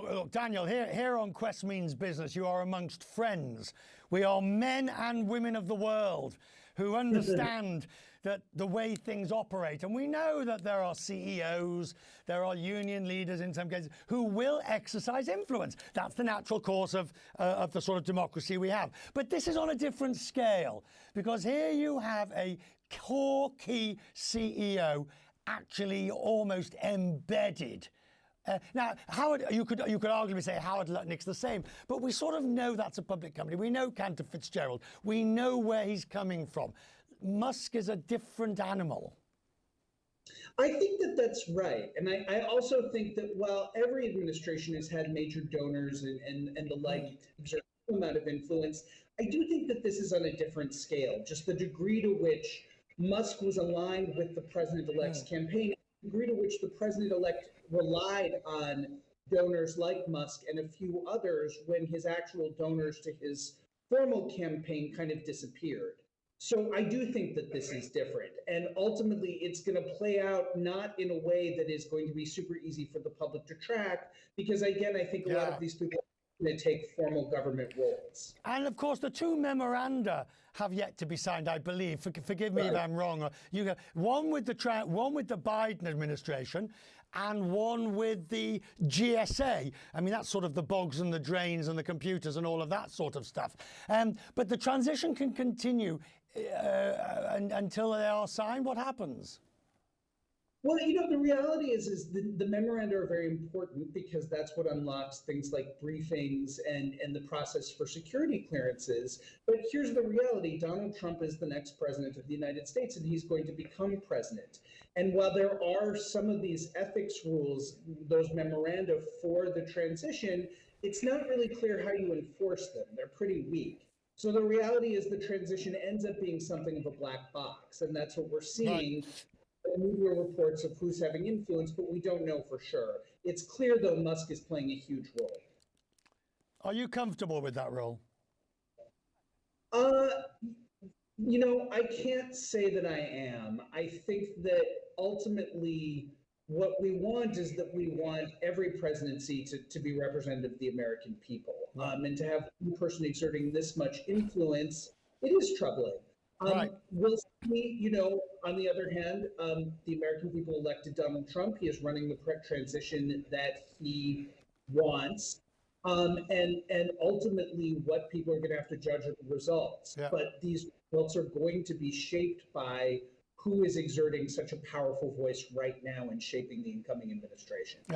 look, Daniel, here on Quest Means Business, you are amongst friends. We are men and women of the world who understand that the way things operate. And we know that there are CEOs, there are union leaders in some cases who will exercise influence. That's the natural course of the sort of democracy we have. But this is on a different scale, because here you have a core key CEO actually almost embedded. Now, Howard, you could arguably say Howard Lutnick's the same, but we sort of know that's a public company. We know Cantor Fitzgerald. We know where he's coming from. Musk is a different animal. I think that that's right. And I also think that while every administration has had major donors and the like exert some amount of influence, I do think that this is on a different scale. Just the degree to which Musk was aligned with the president-elect's campaign, the degree to which the president-elect relied on donors like Musk and a few others when his actual donors to his formal campaign kind of disappeared. So I do think that this is different. And ultimately, it's going to play out not in a way that is going to be super easy for the public to track, because, again, I think a lot of these people are going to take formal government roles. And, of course, the two memoranda have yet to be signed, I believe. Forgive me if I'm wrong. One with the Biden administration and one with the GSA. I mean, that's sort of the bogs and the drains and the computers and all of that sort of stuff. But the transition can continue until they are signed. What happens? Well, the reality is the memoranda are very important because that's what unlocks things like briefings and the process for security clearances. But here's the reality. Donald Trump is the next president of the United States, and he's going to become president. And while there are some of these ethics rules, those memoranda for the transition, it's not really clear how you enforce them. They're pretty weak. So the reality is the transition ends up being something of a black box, and that's what we're seeing. Right. Media reports of who's having influence, but we don't know for sure. It's clear, though, Musk is playing a huge role. Are you comfortable with that role? I can't say that I am. I think that ultimately what we want is that we want every presidency to be representative of the American people. And to have one person exerting this much influence, it is troubling. Right. We'll see, on the other hand, the American people elected Donald Trump. He is running the transition that he wants. And ultimately, what people are going to have to judge are the results. Yeah. But these results are going to be shaped by who is exerting such a powerful voice right now and shaping the incoming administration.